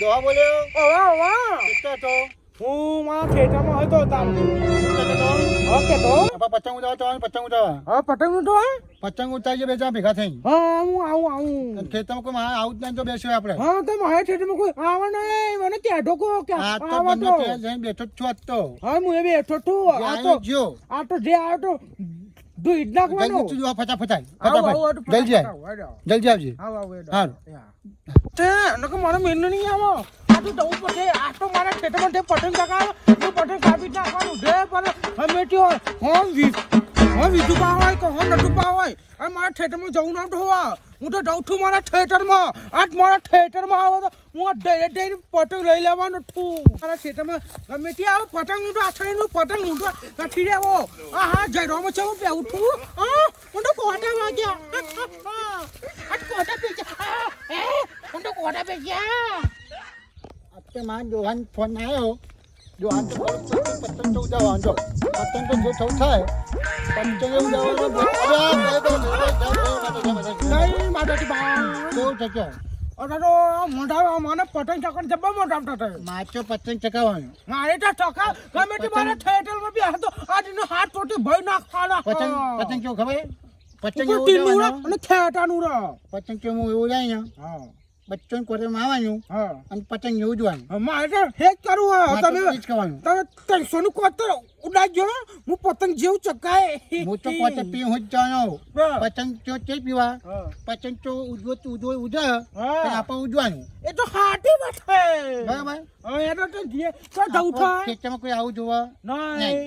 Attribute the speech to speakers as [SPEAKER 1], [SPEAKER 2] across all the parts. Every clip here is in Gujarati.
[SPEAKER 1] દોહા બોલ્યો
[SPEAKER 2] ઓવા ઓવા
[SPEAKER 1] કેટલો હતો
[SPEAKER 2] હું મારા ખેતરમાં હતો તાર ઓકે તો
[SPEAKER 1] પતંગ ઉડાવવા પતંગ ઉડાવવા
[SPEAKER 2] હા પતંગ નું તો
[SPEAKER 1] પતંગ ઉતારીએ બે જણા ભેગા થઈ
[SPEAKER 2] હા હું આવું
[SPEAKER 1] ખેતરમાં કોઈ મારા આવું જ નહીં તો બેસ્યો આપણે
[SPEAKER 2] હા તો મારા ખેતરમાં કોઈ આવે નહીં મને કહેતો કો કે
[SPEAKER 1] આ તો
[SPEAKER 2] આવો
[SPEAKER 1] બંને
[SPEAKER 2] તો
[SPEAKER 1] ત્યાં જઈને બેઠો જ છું આજ તો
[SPEAKER 2] હા હું એ બેઠો છું આ તો જે આવ્યો તો દૂધ નાખવાનો
[SPEAKER 1] જલ્દી તું ફટાફટ
[SPEAKER 2] આવો
[SPEAKER 1] જલ્દી જલ્દી આવજે હારું
[SPEAKER 2] તે નકો મારો મેન નહીં આવો આ તો દઉં પડે આ તો મારા ખેતરમાં તે પતંગ ચગાવો હું પતંગ કાપી નાખવાનું દે પણ અમે તો હો વિધુ પાવાય કે હો નટુ પાવાય આ મારા થિયેટરમાં જવું ના હોવા હું તો જાઉં છું મારા થિયેટરમાં આજ મારા થિયેટરમાં આવો તો હું ડેરે પતંગ લઈ લેવાનો છું મારા થિયેટરમાં ગમે ત્યાં આવો પતંગ ઊંટો આછળીનું પતંગ ઊંટો નથી રહેવો હા જયરામ છે હું બેવું છું હું તો કોટા વાગ્યા આજ કોટા પીગ્યા હું તો કોટા પીગ્યા
[SPEAKER 1] આપણે મારા જોહાન ફોન આવ્યો જોહાન તો પતંગ તો ઉડાવવાનો જો પતંગ તો જે થવું થાય પતંગ
[SPEAKER 2] નહીં માતાજી બા
[SPEAKER 1] કેવું થશે
[SPEAKER 2] અરે તો મોઢા મને પતંગ ચકન જબ્બા મોઢા થતા
[SPEAKER 1] માચો પતંગ ચકાવવાનો
[SPEAKER 2] મારે તો ચકા ગમે તે મારા થિયેટરમાં બી હતો આજનો હાથ ટોટી ભય નાખવાના
[SPEAKER 1] પતંગ કેવું ખબર પતંગ
[SPEAKER 2] ઉપર ટીનું અને ખેટાનું ર
[SPEAKER 1] પતંગ કેવું એવું જાય ને
[SPEAKER 2] હા
[SPEAKER 1] બચ્ચોને કોરેમાં આવવાનું
[SPEAKER 2] હા
[SPEAKER 1] અને પતંગ એવું જોવાનું
[SPEAKER 2] મારે તો હેજ કરવું તમે
[SPEAKER 1] જ કરવાનું
[SPEAKER 2] તમે 300 નું કોતર ઉડાડજો હું પતંગ જેવું ચકાય
[SPEAKER 1] હું તો પોતે પી હું જ જાણો પતંગ તો તે પીવા પતંગ તો ઉડે આપણે ઉડવાનું
[SPEAKER 2] એ તો હાટી બેઠે
[SPEAKER 1] બરાબર
[SPEAKER 2] હવે એનો તો જે તો જવું થાય
[SPEAKER 1] ખેતરમાં કોઈ આવું જોવા
[SPEAKER 2] નહીં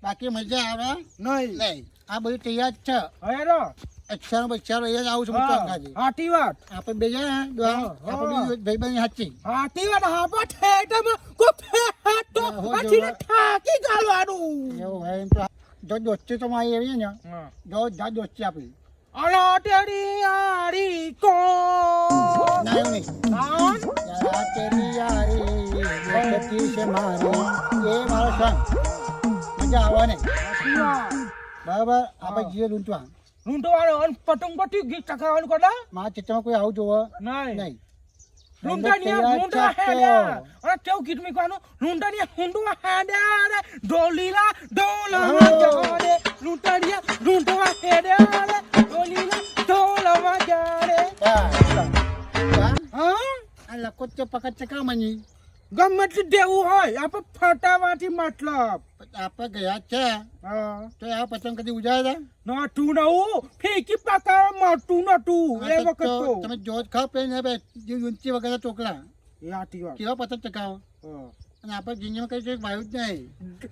[SPEAKER 1] બાકી મજા આવે
[SPEAKER 2] નહીં
[SPEAKER 1] નહીં આ બધું તૈયાર જ છે
[SPEAKER 2] હવે રો
[SPEAKER 1] અક્ષારો બક્ષારો એ જ આવું છું
[SPEAKER 2] હાટી વાત
[SPEAKER 1] આપણે બે જણા આપણે ભાઈબંધ હાચી
[SPEAKER 2] હાટી વાત હાપા થિયેટરમાં કો ફેટો આથી ઠાકી ગાલવાનું
[SPEAKER 1] એવું હોય એમ તો જો દોસ્તી તો મારી એવી ને જો જા દોસ્તી આપી
[SPEAKER 2] અલા તેરી યારી કો
[SPEAKER 1] ના એવું નહીં યાર તેરી યારી દોસ્તી છે મારી એ મારો સંગ મજા આવે ને બરાબર આપણે જીએ લૂંટવા
[SPEAKER 2] લૂંટવાનો અને પતંગ પટી ગીત ચકાવવાનું કદા
[SPEAKER 1] મારા ચિત્રમાં કોઈ આવું જોવા
[SPEAKER 2] નહીં લૂંટવા હેડ્યા અને તેવું ગીત મીકવાનું લૂંટવાની હુંડવા હેડ્યા ડોલીલા ડોલવા જાડે લૂંટવા હેડ્યા ડોલીલા ડોલવા જાડે
[SPEAKER 1] હા આ લકો તો પકડ ચકાવવાની
[SPEAKER 2] ગમે તે દેવું હોય આપણે ફટાવાથી મતલબ
[SPEAKER 1] આપણે ગયા છે તો આ પતંગ કદી ઉજાડ્યા
[SPEAKER 2] નતું નવું ફેંકી પકાવા મળતું નતું એ વખત તો
[SPEAKER 1] તમે જોત ખાવ પે ને જે ઊંચી વગર ટોકલા
[SPEAKER 2] એ આટી વાત
[SPEAKER 1] કેવા પતંગ ચકાવો અને આપણે જીંગીમાં કઈ વાયુ જ નહીં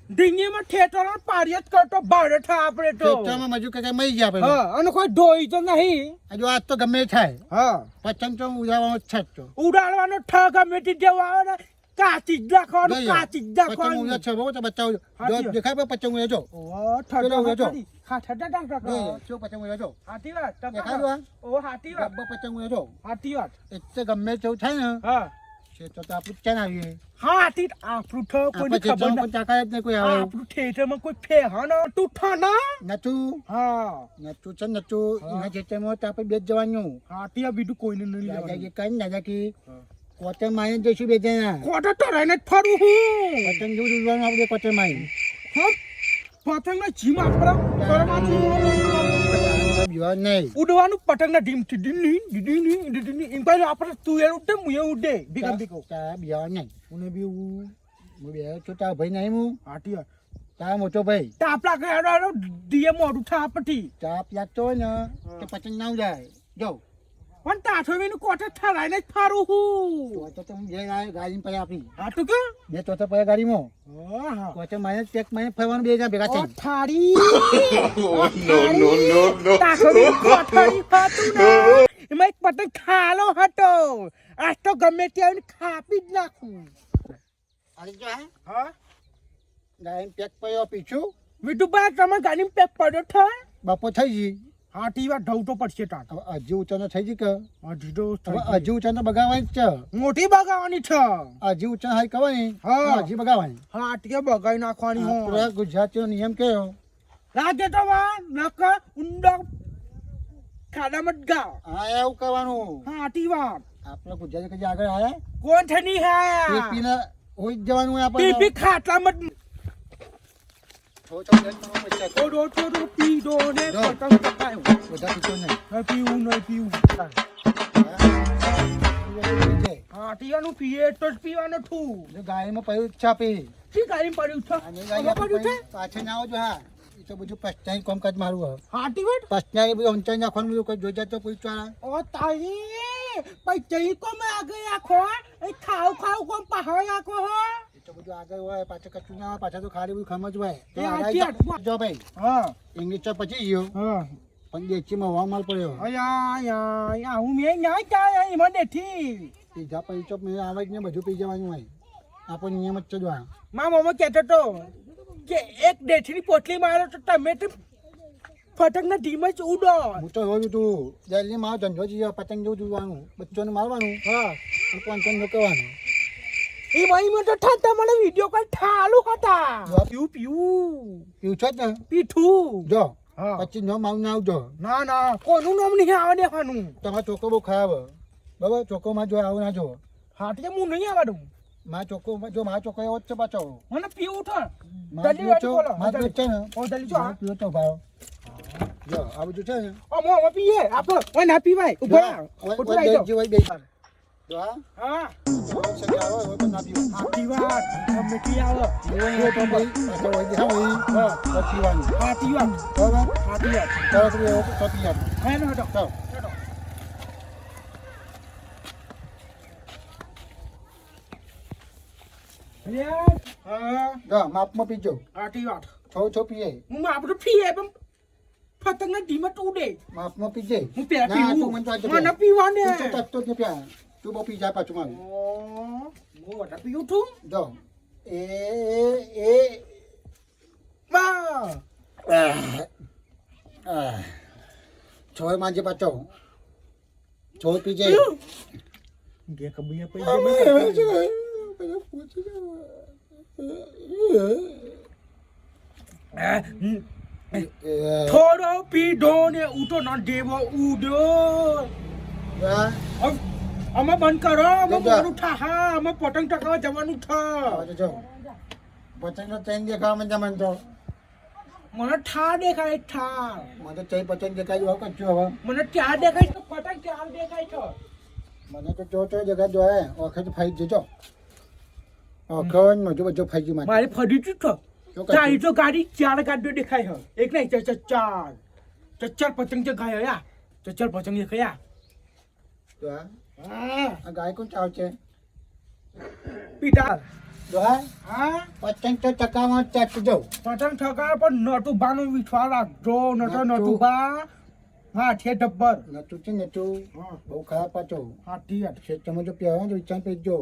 [SPEAKER 2] ડીંગીમાં ઠેઠો પાડી જ કરતો ભાડે આપણે તો
[SPEAKER 1] ખેતરમાં મજૂર કઈ મરી ગયા આપણે
[SPEAKER 2] હા અને કોઈ ડોઈ તો નહીં
[SPEAKER 1] હજુ આજ તો ગમે થાય
[SPEAKER 2] હા
[SPEAKER 1] પતંગ તો ઉડાવવાનો જ છે તો
[SPEAKER 2] ઉડાડવાનો ઠગ ગમે તે જેવો આવે ને કાચી જ રાખવાનું કાચી જ
[SPEAKER 1] પતંગ ઉડે છે બહુ તો બચાવ દેખાય પણ પતંગ ઉડે જો
[SPEAKER 2] ઓ ઠગ હાથે ડાંગ
[SPEAKER 1] જો પતંગ ઉડે જો
[SPEAKER 2] હાથી વાત
[SPEAKER 1] દેખાય
[SPEAKER 2] ઓ હાથી વાત
[SPEAKER 1] પતંગ ઉડે જો
[SPEAKER 2] હાથી વાત
[SPEAKER 1] એટલે ગમે તેવું થાય ને
[SPEAKER 2] હા
[SPEAKER 1] છે તો આપણે ક્યાં આવીએ
[SPEAKER 2] હાથી આપણું ઠગ કોઈને ખબર
[SPEAKER 1] કોઈ તાકાત જ નહીં કોઈ આવે
[SPEAKER 2] આપણું થિયેટરમાં કોઈ ફે હા તું ઠાના
[SPEAKER 1] નતું
[SPEAKER 2] હા
[SPEAKER 1] નતું છે નતું એના ખેતરમાં તો આપણે બે જ જવાનું
[SPEAKER 2] હાથી આ બીજું કોઈને નહીં
[SPEAKER 1] દાદાજી કઈ દાદા કી કોટર મારી જઈશું બે જણા
[SPEAKER 2] કોટર તો રહીને જ ફરું હું
[SPEAKER 1] પતંગ જેવું ઉડવાનું આપણે કોટર મારી
[SPEAKER 2] પતંગના જીમ
[SPEAKER 1] નહીં
[SPEAKER 2] ઉડવાનું પતંગના ડીમથી ડીની એમ કહે આપણે તું એ ઉડે હું એ ઉડે ભીગા ભીગો
[SPEAKER 1] બિહાર નહીં
[SPEAKER 2] મને બી
[SPEAKER 1] હું બે તો તારા ભાઈ નહીં હું
[SPEAKER 2] હાટી
[SPEAKER 1] તારા મોટો ભાઈ
[SPEAKER 2] તાપ લાગે દીએ મોડું થા પટી
[SPEAKER 1] તાપ લાગતો હોય ને તો પતંગ ના ઉડાય જો
[SPEAKER 2] પણ તાઠોવીનું કોટર ઠરાઈને જ ફારું હું
[SPEAKER 1] તો હું જઈ ગાડી પર આપી
[SPEAKER 2] હાટું કે
[SPEAKER 1] બે તો પડે ગાડીમાં કોટર મારે પેક મારે ફરવાનું બે જણા ભેગા થઈ
[SPEAKER 2] એમાં એક પતંગ ખાલો હતો આજ તો ગમે ત્યાં ખાપી જ નાખું હા
[SPEAKER 1] ગાડી પેક પડ્યો પીછું
[SPEAKER 2] મીઠું બા તમે ગાડી પેક પડ્યો થાય
[SPEAKER 1] બપોર થઈ ગઈ
[SPEAKER 2] હાટી વાર ઢવ તો પડશે ટાટ
[SPEAKER 1] હજી ઉચાનો થઈ ગઈ કે
[SPEAKER 2] હજી
[SPEAKER 1] હજી ઉચાનો બગાવવાની જ છે
[SPEAKER 2] મોટી બગાવવાની છે
[SPEAKER 1] હજી ઉચાનો હાઈ કહેવાની
[SPEAKER 2] હા
[SPEAKER 1] હજી બગાવવાની
[SPEAKER 2] હાટી બગાવી નાખવાની
[SPEAKER 1] આપણા ગુજરાતીઓ નિયમ કયો
[SPEAKER 2] લાગે તો વા નકા ઊંડા ખાડામાં જ ગાવ
[SPEAKER 1] હા એવું કરવાનું
[SPEAKER 2] હાટી વાત
[SPEAKER 1] આપણા ગુજરાતી કદી આગળ આયા
[SPEAKER 2] કોણ છે નહીં આયા
[SPEAKER 1] પીપીને હોઈ જ જવાનું હોય આપણે
[SPEAKER 2] પીપી ખાટલામાં થોડો થોડો પીડો ને પતંગ ચકાયો
[SPEAKER 1] બધા પીતો નહીં
[SPEAKER 2] પીવું નહીં પીવું હા ટીવાનું પીએ તો જ પીવાનું છું
[SPEAKER 1] ગાડીમાં પડ્યું જ છે પી
[SPEAKER 2] શી ગાડી પડ્યું છે
[SPEAKER 1] અને
[SPEAKER 2] આમાં પડ્યું છે
[SPEAKER 1] પાછળ ના આવજો હા એ તો બધું પસ્તાઈ કામકાજ મારું હવે
[SPEAKER 2] હાટી વટ
[SPEAKER 1] પસ્તાઈ બધું ઊંચાઈ નાખવાનું બધું કોઈ જોઈ જાય તો પૂછવા
[SPEAKER 2] ઓ તારી પૈચઈ કોમ આગળ આખો એ ખાવ કોમ પહાડ આખો હો
[SPEAKER 1] એ તો બધું આગળ હોય પાછળ કચું ના હોય પાછળ તો ખાલી બધું ખમજ હોય તો
[SPEAKER 2] એ
[SPEAKER 1] આરાઈ
[SPEAKER 2] હાચી
[SPEAKER 1] જો ભાઈ
[SPEAKER 2] હા
[SPEAKER 1] ઇંગ્લિશ તો પછી ગયો
[SPEAKER 2] હા
[SPEAKER 1] પણ દેશીમાં હવા માલ પડ્યો
[SPEAKER 2] અયા હું મેં ના જાય એમાં નથી
[SPEAKER 1] પીઝા પૈસો મેં આવે જ ને બધું પી જવાનું હોય આપણો નિયમ જ છે જો આ
[SPEAKER 2] મારા મમ્મા કહેતો તો કે એક ડેઠની પોટલી મારો તો તમે તો પતંગના ધીમે જ ઉડો
[SPEAKER 1] હું તો રોજ તું જલ્દી મારો ધંધો જઈએ પતંગ જેવું જોવાનું બચ્ચોને મારવાનું
[SPEAKER 2] હા
[SPEAKER 1] અને કોન્ટેન્ટ મૂકવાનું
[SPEAKER 2] એ મહીમાં તો ઠાતા મને વિડીયો કોલ ઠાલુ હતા
[SPEAKER 1] જો.
[SPEAKER 2] પીવું પીવું
[SPEAKER 1] પીવું છો જ ને
[SPEAKER 2] પીઠું
[SPEAKER 1] જો
[SPEAKER 2] હા
[SPEAKER 1] પછી નો માવ ના આવજો
[SPEAKER 2] ના કોનું નામ નહીં આવે દેખાનું
[SPEAKER 1] તમારો ચોખ્ખો બહુ ખરાબ બરાબર ચોખ્ખોમાં જો આવું ના જો
[SPEAKER 2] હાટે હું નહીં આવવાનું
[SPEAKER 1] મારા ચોખ્ખો જો મારા ચોખ્ખો એવો જ છે પાછો
[SPEAKER 2] મને પીવું છે
[SPEAKER 1] મારા
[SPEAKER 2] જલ્દી
[SPEAKER 1] પીવો છો મારા પીવો છે ને
[SPEAKER 2] ઓ જલ્દી જો
[SPEAKER 1] મારા પીવો છો ભાઈ જો આ બધું છે ને
[SPEAKER 2] અમે પીએ આપણે ઓય ના પીવાય ઉભો ખોટું આવી જાઓ
[SPEAKER 1] જીવાય બે જો
[SPEAKER 2] હા
[SPEAKER 1] સજા આવે હોય તો ના પીવો
[SPEAKER 2] હાથી વાત અમે કી આવે
[SPEAKER 1] પીવો તો ભાઈ પાછો હોય દે હોય તો પીવાનું
[SPEAKER 2] હાથી વાત
[SPEAKER 1] બરાબર
[SPEAKER 2] હાથી વાત
[SPEAKER 1] ચાલો તો એવો તો પીવાનું
[SPEAKER 2] હે ન હટો
[SPEAKER 1] ચાલો
[SPEAKER 2] હા
[SPEAKER 1] જો માપમાં પીજો
[SPEAKER 2] હાથી વાત
[SPEAKER 1] છો પીએ
[SPEAKER 2] હું આપણું પીએ પણ પતંગના ધીમે તો ઉડે
[SPEAKER 1] માપમાં પીજે
[SPEAKER 2] હું પેલા
[SPEAKER 1] ના, તું
[SPEAKER 2] પીવું
[SPEAKER 1] મને તો આજે
[SPEAKER 2] મને
[SPEAKER 1] પીવું.
[SPEAKER 2] પીવાને
[SPEAKER 1] તું તો તકતો જ નહીં પ્યા તું બહુ પી જાય પાછું મારું
[SPEAKER 2] હું વટા પીવું છું
[SPEAKER 1] જો એ
[SPEAKER 2] વાહ
[SPEAKER 1] છોય માંજે પાછો છોય પીજે
[SPEAKER 2] કે કબીયા પૈ થોડો પીધો ને ઉઠો ના દેવો ઉડો અમે બંધ કરો અમે મારું ઠાહા અમે પતંગ ટકાવા જવાનું છે
[SPEAKER 1] જો પતંગ નો ટ્રેન દેખાવા મને મને તો
[SPEAKER 2] મને ઠા દેખાય ઠા
[SPEAKER 1] મને તો ચઈ પતંગ દેખાય હવે કચ્યું હવે
[SPEAKER 2] મને ત્યાં દેખાય છે પતંગ ત્યાં દેખાય છે
[SPEAKER 1] મને તો જો જગા જોયે વખત ફાઈ જજો ઓખન મજો બધો ફાઈ ગયું
[SPEAKER 2] મારી ફરી છું તો
[SPEAKER 1] શું
[SPEAKER 2] તારી તો ગાડી ચાર ગાડીઓ દેખાય છે એક નહીં ચાર પતંગ દેખાય યા ચાર પતંગ દેખાય
[SPEAKER 1] તો
[SPEAKER 2] હા
[SPEAKER 1] આ ગાય કોણ ચાવ છે
[SPEAKER 2] પીટા
[SPEAKER 1] તો
[SPEAKER 2] હા
[SPEAKER 1] પતંગ તો ટકામાં ચાટ જો
[SPEAKER 2] પતંગ ઠકા પણ નટુ બાનું વિશ્વા રાખજો નટુ બા હા છે ડબ્બર
[SPEAKER 1] નતું છે નતું
[SPEAKER 2] હા
[SPEAKER 1] બહુ ખરાબ પાછો
[SPEAKER 2] હા ઠીક
[SPEAKER 1] તમે જો પહેરવા તો વિચાર પેજો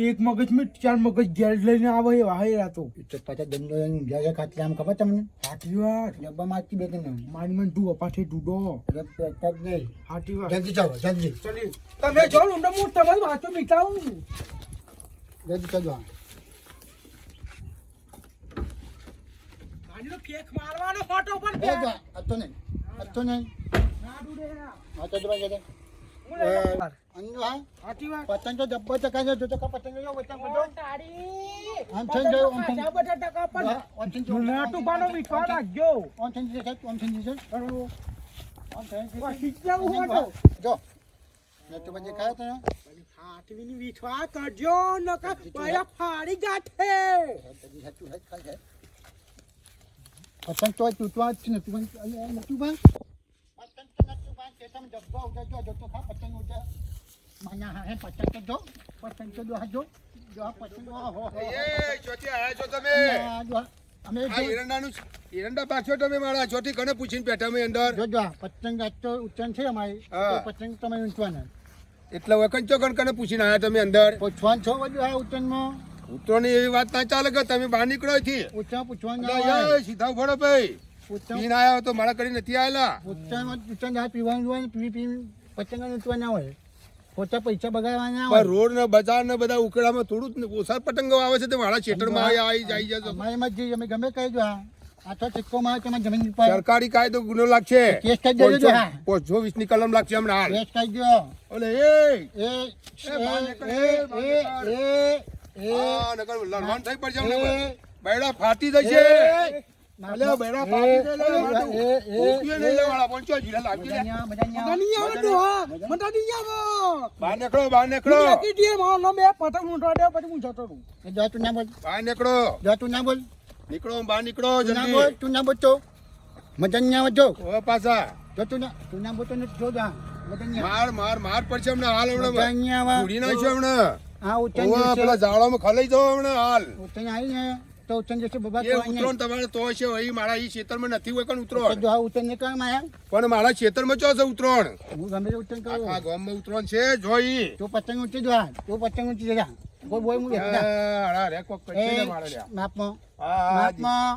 [SPEAKER 2] એક મગજ મેં ચાર મગજ ઘેર લઈને આવે એવા હે રાતો
[SPEAKER 1] તો પાછા દંડો ઊંઘ્યા ખાતલા આમ ખબર તમને
[SPEAKER 2] હાથી વાત
[SPEAKER 1] ડબ્બા માંગતી બે ને
[SPEAKER 2] મારી મને તું અપાઠે ડૂડો
[SPEAKER 1] પેટક નહીં
[SPEAKER 2] હાથી વાત
[SPEAKER 1] જલ્દી ચાલો જલ્દી
[SPEAKER 2] ચલી તમે જો ઊંડો હું તમારી વાતો મીઠાવું
[SPEAKER 1] જલ્દી ચાલો
[SPEAKER 2] ગાડીનો કેક મારવાનો ફોટો પણ
[SPEAKER 1] એ જો અતો નહીં
[SPEAKER 2] ના ડૂડે
[SPEAKER 1] હા તો જવા જશે
[SPEAKER 2] હું લઈ લઉં.
[SPEAKER 1] અંજુ હા
[SPEAKER 2] હાથી વાત
[SPEAKER 1] પતંગ તો ડબ્બો ચકાજો જો તો પતંગ જો પતંગ બધો
[SPEAKER 2] તારી
[SPEAKER 1] આમ છે જો, આમ છે.
[SPEAKER 2] ખાધા બધા ટકા પણ
[SPEAKER 1] ઓન છે
[SPEAKER 2] નટુ બાનો વિશ્વા રાખજો
[SPEAKER 1] ઓન છે છે ઓન છે છે ઓન છે
[SPEAKER 2] શીખવું હોય
[SPEAKER 1] જો ને તો બજે ખાય તો
[SPEAKER 2] હાથવીની વિશ્વા કરજો નકા પાયા ફાડી ગાઠે
[SPEAKER 1] પતંગ તો તૂટવા જ ને તું નતું બા પતંગ તો નતું બા કે તમે ડબ્બો ઉડજો જો તો ખા પતંગ ઉડે માના હે પતંગ તો જો પતંગ તો જો પતંગ હો
[SPEAKER 3] એ ચોથી આયા છો તમે
[SPEAKER 1] અમે
[SPEAKER 3] આ એરંડા પાછો તમે મારા ચોથી કને પૂછીને બેઠા મેં અંદર
[SPEAKER 1] જો પતંગ આજ તો ઉત્તરાયણ છે અમારી
[SPEAKER 3] હા.
[SPEAKER 1] તો પતંગ તમે ઊંચવાના
[SPEAKER 3] એટલે વકંચો કને પૂછીને આયા તમે અંદર
[SPEAKER 1] પૂછવાનું છો બધું આ ઉત્તરાયણમાં
[SPEAKER 3] ઉતરોની એવી વાત ના ચાલે કે તમે બહાર નીકળો થી
[SPEAKER 1] પૂછવાનું
[SPEAKER 3] સીધા ઉભો રહો ભાઈ પીને આયા તો મારા કરી નથી આયેલા
[SPEAKER 1] ઉત્તરાયણ પીવાનું હોય ને પી પતંગ ઊંચવા ના હોય ખોટા પૈસા બગાડવાના
[SPEAKER 3] પણ રોડ ને બજાર ને બધા ઉકેડામાં થોડું જ ઓછા પતંગો આવે છે તે મારા ખેતરમાં આવી જાય છે
[SPEAKER 1] અમારે એમાં જ અમે ગમે કહી જો આ તો સિક્કો મારે તમારી જમીન પર
[SPEAKER 3] સરકારી કાયદો ગુનો લાગશે.
[SPEAKER 1] કેસ કરી દેજો જો. હા.
[SPEAKER 3] 520 ની કલમ લાગશે હમણાં હાલ.
[SPEAKER 1] કેસ કરી દો.
[SPEAKER 3] ઓલે
[SPEAKER 1] એ
[SPEAKER 3] આ નકર લડવાનું થઈ પડશે હમણાં. બૈડા ફાટી જશે. અલ્યા બૈડા ફાટી જશે. રૂપિયો નહીં લેવાના, 550 લાગી લે.
[SPEAKER 2] મજા નહીં આવે તો હા મજા નહીં આવે
[SPEAKER 3] બહાર નીકળો, બહાર નીકળો,
[SPEAKER 2] બાકી જે માનો બે પતંગ લૂંટવા દે પછી હું જતો રહું
[SPEAKER 1] જો તું ના બોલ.
[SPEAKER 3] બહાર નીકળો,
[SPEAKER 1] જો તું ના બોલ.
[SPEAKER 3] નીકળો, બહાર નીકળો
[SPEAKER 1] તું ના
[SPEAKER 3] જલ્દી.
[SPEAKER 1] બોલ. તું ના બોલ તો મજા નહીં આવે જો.
[SPEAKER 3] હવે પાછા
[SPEAKER 1] જો તું ના બોલ તો નથી જો જા. મજા નહીં આવે.
[SPEAKER 3] માર પડશે હમણાં હાલ.
[SPEAKER 1] મજા
[SPEAKER 3] હમણાં
[SPEAKER 1] નહીં આવે.
[SPEAKER 3] ઉડી નાખશે હમણાં.
[SPEAKER 1] હા ઉત્તરાયણ
[SPEAKER 3] ઓવા,
[SPEAKER 1] જશે.
[SPEAKER 3] પેલા ઝાડવામાં ખલાઈ જાવ હમણાં હાલ.
[SPEAKER 1] ઉત્તરાયણ આવી ને તો ઉત્તરાયણ જશે બાબા
[SPEAKER 3] એ
[SPEAKER 1] તો
[SPEAKER 3] ઉતરો ને તમારે તો છે અહીં મારા ઈ ખેતરમાં નથી હોય કણ ઉતરો.
[SPEAKER 1] જો આ ઉત્તરાયણ નહીં કરવા આયા.
[SPEAKER 3] પણ મારા ખેતરમાં ચો છે ઉતરોણ.
[SPEAKER 1] હું ગમે તે ઉત્તરાયણ
[SPEAKER 3] આખા
[SPEAKER 1] કરું.
[SPEAKER 3] ગામમાં ઉતરોણ છે જોઈ.
[SPEAKER 1] તું પતંગ ઊંચી જો. તું પતંગ ઊંચી જા. કોઈ બોય હું એકદા.
[SPEAKER 3] અરે રે કોક કરશે ને મારે લ્યા.
[SPEAKER 1] માપમાં
[SPEAKER 3] હા
[SPEAKER 1] માપમાં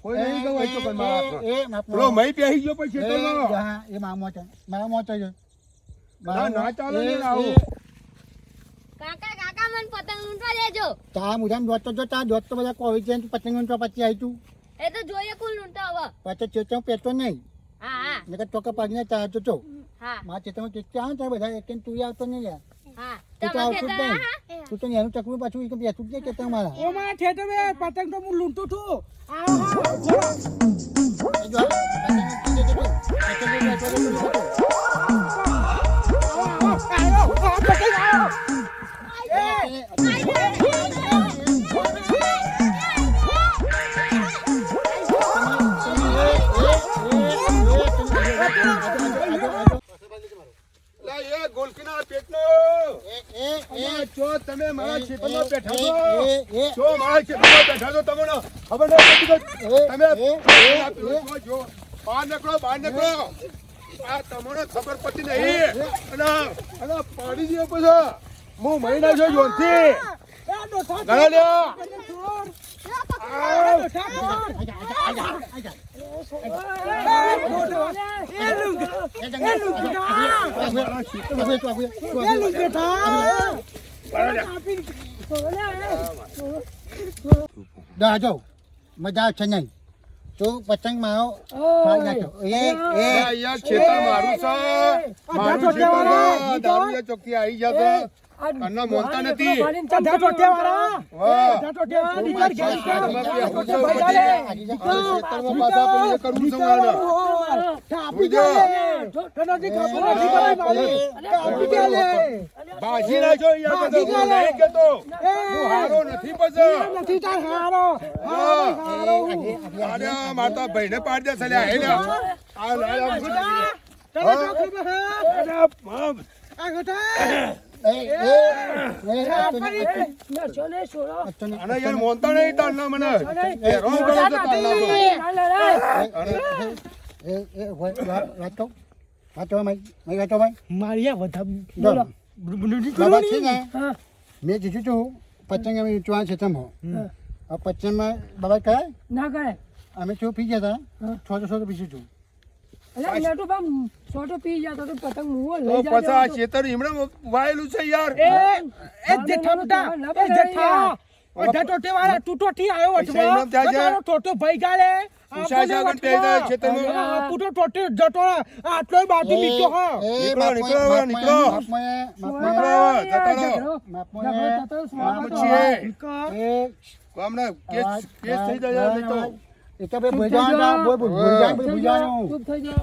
[SPEAKER 3] કોઈ નહીં ગયો હોય તો કોઈ મારા હાથમાં. પેલો
[SPEAKER 1] માપમાં
[SPEAKER 3] મહી પહેરી ગયો પછી ખેતરમાં.
[SPEAKER 1] હા એ મામો છે. મામો છે જો.
[SPEAKER 3] ના ચાલે ને આવું.
[SPEAKER 4] કાકા મને પતંગ લૂંટવા દેજો.
[SPEAKER 1] તા મુજામ દોત તો જો તા દોત તો બધા કોઈ છે પતંગ ઊંચવા પછી આવી તું.
[SPEAKER 4] એ તો જોઈએ કોણ લૂંટતા હવે.
[SPEAKER 1] પછી ચેચા પેટો નહીં.
[SPEAKER 4] હા
[SPEAKER 1] નકર ટોકા પાડીને તા તો
[SPEAKER 4] હા
[SPEAKER 1] માં ચેતમાં કેટલા આવે ત્યાં બધા એક તું આવતો નહીં યાર.
[SPEAKER 4] હા
[SPEAKER 1] તું તો
[SPEAKER 4] તમે
[SPEAKER 1] આવતું જ
[SPEAKER 4] કહેતા
[SPEAKER 1] નહીં.
[SPEAKER 4] હા?
[SPEAKER 1] તું તો એનું ચકવું પાછું એક બેઠું જ નહીં કે તમારા.
[SPEAKER 2] ઓ મારા થિયેટર મે પતંગ તો હું લૂંટું છું આ
[SPEAKER 1] જો પતંગ ઊંચી દેજો તું. પતંગ ઊંચી દેજો તું.
[SPEAKER 3] લા, એ ગોલકીના પેટનો. અમાર ચો તમે મારા ખેતરમાં બેઠા છો. ચો મારા ખેતરમાં બેઠા છો તમને ખબર નથી પડતી કે તમે આ પેલો છો જો. બહાર નીકળો, બહાર નીકળો. આ તમને ખબર પડતી નહીં. અને પાડી દે પછી હું મહિના જો જોનથી ગળા લ્યો.
[SPEAKER 1] દાજો મજા છે નહીં તું પતંગ મારો
[SPEAKER 3] અહીંયા ખેતર મારું છે. મારું ખેતર છે. દારૂડિયા ચોકથી આવી જતો અન્ના મોનતા નથી.
[SPEAKER 2] અઢા ટોટિયા વાળા
[SPEAKER 3] વાહ.
[SPEAKER 2] અઢા ટોટિયા વાળા દીકર ઘેર
[SPEAKER 3] ખેતરમાં પાછા પેલું એ કરવું છે મારે.
[SPEAKER 2] આપી દે તને ખબર નથી ભાઈ આપી દે
[SPEAKER 3] બાજી નાખો યાર બધો. હું નહીં કહેતો. હું હારો નથી પછી.
[SPEAKER 2] નથી તાર હારો
[SPEAKER 3] અરે માતા ભાઈને પાડી દે સલ્યા. હે લે. આ લાયા
[SPEAKER 2] તને જો ખબર હે
[SPEAKER 3] અરે બાપ.
[SPEAKER 2] આ ગોટા
[SPEAKER 3] અને યાર મોનતા નહીં તારના મને. હેરાન કરો છો તારના તો.
[SPEAKER 2] મારી બધા
[SPEAKER 1] મેં કીધું તું પતંગ અમે ઊંચવા છે તમે પતંગમાં બાબા કહે
[SPEAKER 5] ના કરે
[SPEAKER 1] અમે શું પી ગયા હતા છોટો પીશું છું
[SPEAKER 5] એટલે લેટો બામ છોટો પી જતો તો પતંગ મુવો
[SPEAKER 3] તો
[SPEAKER 5] લઈ
[SPEAKER 3] પછી આ
[SPEAKER 5] જાજો
[SPEAKER 3] ખેતર હમણાં વાયેલું છે યાર.
[SPEAKER 2] એ જેઠા બેટા એ જેઠા અઢા ટોટે વાળા તું ટોટી આવ્યો
[SPEAKER 3] પૈસા એમ ત્યાં છે?
[SPEAKER 2] તારો ટોટો ભાઈ ગાલે
[SPEAKER 3] ઉષા સાગર પે જાય ખેતરમાં.
[SPEAKER 2] પુટો ટોટે જતો આટલો બાકી બીજો હા
[SPEAKER 3] નીકળો, નીકળો, નીકળો. આમ છીએ. હમણાં કેસ થઈ જાય યાર નહીં તો.
[SPEAKER 5] ચૂપ થઈ જાઓ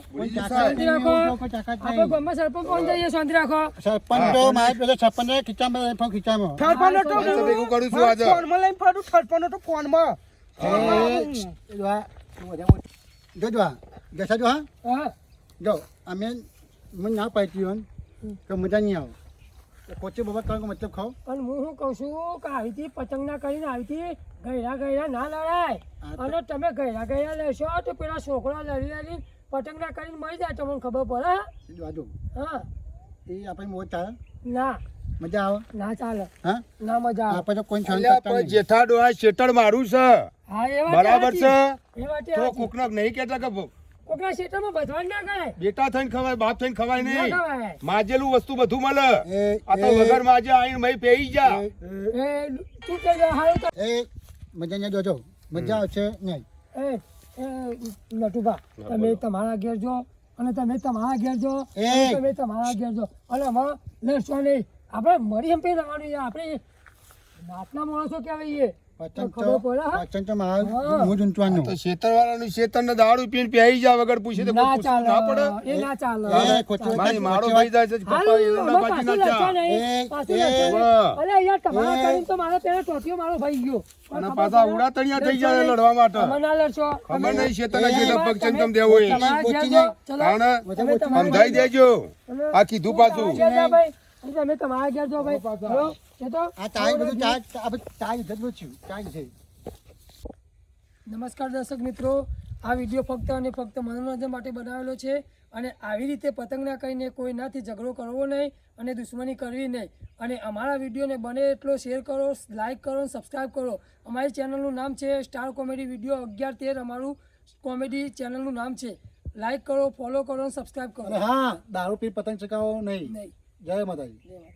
[SPEAKER 5] શાંતિ રાખો આપણે ગામમાં સરપંચ પહોંચી જઈએ શાંતિ રાખો
[SPEAKER 1] સરપંચ તો મારે પેલા સરપંચ ખીચામાં ખીચામાં
[SPEAKER 2] ઠરપાનો તો
[SPEAKER 3] હું ભેગું કરું છું આજે.
[SPEAKER 2] ફોનમાં લઈને ફરું ઠરપાનો તો ફોનમાં
[SPEAKER 1] જોજો હા જશા જો હા
[SPEAKER 5] હા
[SPEAKER 1] જો અમે મને ના પાડતી હોય કે મજા નહીં આવે પોતે બાબા કરવાનો મતલબ ખાઓ
[SPEAKER 5] પણ હું શું કહું છું કે આવી હતી પતંગ ના કરીને આવી હતી ગયરા ના લડાય અને તમે ગયરા લેશો તો પેલા છોકરા લડી પતંગ ના કરીને મરી જાય તમને ખબર પડે
[SPEAKER 1] બાજુ
[SPEAKER 5] હા
[SPEAKER 1] એ આપણે મોજ ચાલે
[SPEAKER 5] ના
[SPEAKER 1] મજા આવે
[SPEAKER 5] ના ચાલે
[SPEAKER 1] હા
[SPEAKER 5] ના મજા આવે
[SPEAKER 1] આપણે તો કોઈ
[SPEAKER 3] અલ્યા પણ જેઠા ડોહા ખેતર મારું છે.
[SPEAKER 5] હા એ વાત
[SPEAKER 3] બરાબર છે.
[SPEAKER 5] એ વાત
[SPEAKER 3] તો કોકના નહીં કહેતા કે
[SPEAKER 5] કોકના ક્ષેત્રમાં બધવાન ના કરાય
[SPEAKER 3] બેટા થઈને ખવાય, બાપ થઈને ખવાય
[SPEAKER 5] ના
[SPEAKER 3] નહીં.
[SPEAKER 5] કરાય
[SPEAKER 3] માજેલું વસ્તુ બધું મળે.
[SPEAKER 1] એ
[SPEAKER 3] આ તો વગર માજે આઈને મહી પેઈ જા.
[SPEAKER 5] એ તું કે હારું તો
[SPEAKER 1] એ મજા નહીં જોજો મજા આવશે નહીં
[SPEAKER 5] એ નટુભા તમે તમારા ઘેર જો અને તમે તમારા ઘેર જો
[SPEAKER 1] એ.
[SPEAKER 5] અને તમે તમારા ઘેર જો અને અમે લડશો નહીં આપણે મળી એમ પી રહેવાનું છે આપણે નાતના માણસો કહેવાય
[SPEAKER 1] પતંગ
[SPEAKER 5] ખબર પડે હા?
[SPEAKER 1] પતંગ તો મારા હું ઊંચવાનું
[SPEAKER 3] તો શેતરવાળાનું શેતરને દારૂ પીને પહેરી જાય વગર પૂછે તો કોઈ
[SPEAKER 5] ના
[SPEAKER 3] પૂછવું ના પડે
[SPEAKER 5] ચાલે એ ના ચાલે
[SPEAKER 1] એ ખોટું
[SPEAKER 3] મારી મારો થઈ જાય છે પપ્પા
[SPEAKER 5] હાલ,
[SPEAKER 3] એના
[SPEAKER 5] અમે
[SPEAKER 3] બાજી
[SPEAKER 5] પાછું
[SPEAKER 3] ના
[SPEAKER 5] લડશો
[SPEAKER 3] ચા.
[SPEAKER 5] નહીં, પાછું
[SPEAKER 1] એ,
[SPEAKER 5] લડશો નહીં.
[SPEAKER 3] વાહ.
[SPEAKER 5] અલે યાર તમારા
[SPEAKER 1] એ.
[SPEAKER 5] કરીને તો મારે પેલા ટોટીઓ મારો ભાઈ ગયો
[SPEAKER 3] અને
[SPEAKER 5] ખબર
[SPEAKER 3] પાછા
[SPEAKER 5] પડે?
[SPEAKER 3] ઉડાતણિયા થઈ
[SPEAKER 5] લડશો
[SPEAKER 3] જાય
[SPEAKER 5] નહીં.
[SPEAKER 3] લડવા માટે.
[SPEAKER 5] અમે ના લડશો
[SPEAKER 3] ખબર નહીં શેતરના
[SPEAKER 1] એ,
[SPEAKER 3] જેટલા
[SPEAKER 5] તમે-
[SPEAKER 3] પગ છે ને તમે દેવો એ.
[SPEAKER 5] તમારા ઘેર
[SPEAKER 1] પહોંચી
[SPEAKER 5] જો,
[SPEAKER 1] જાય.
[SPEAKER 5] ચલો.
[SPEAKER 3] કારણ
[SPEAKER 5] તમે તમારા
[SPEAKER 3] સમજાઈ
[SPEAKER 5] ઘેર
[SPEAKER 3] દેજો
[SPEAKER 5] તમે-
[SPEAKER 3] આ કીધું પાછું
[SPEAKER 5] તમારા ઘેર જાઓ ભાઈ. અને તમે તમારા ઘેર જાઓ ભાઈ હલો, એ તો
[SPEAKER 1] આ તાઈ બધું તાઈ જતું છું તાઈ છે
[SPEAKER 5] નમસ્કાર દર્શક મિત્રો, આ વિડીયો ફક્ત અને ફક્ત મનોરંજન માટે બનાવેલો છે અને આવી રીતે પતંગ ના કરીને કોઈનાથી ઝઘડો કરવો નહીં અને દુશ્મની કરવી નહીં અને અમારા વિડીયોને બને એટલો શેર કરો, લાઇક કરો અને સબસ્ક્રાઈબ કરો. અમારી ચેનલનું નામ છે સ્ટાર કોમેડી વિડીયો 11-13 અમારું કોમેડી ચેનલનું નામ છે. લાઇક કરો, ફોલો કરો અને સબસ્ક્રાઈબ કરો.
[SPEAKER 1] અને હા દારૂ પી પતંગ ચગાવો નહીં
[SPEAKER 5] નહીં
[SPEAKER 1] જય માતાજી
[SPEAKER 5] ધન્યવાદ.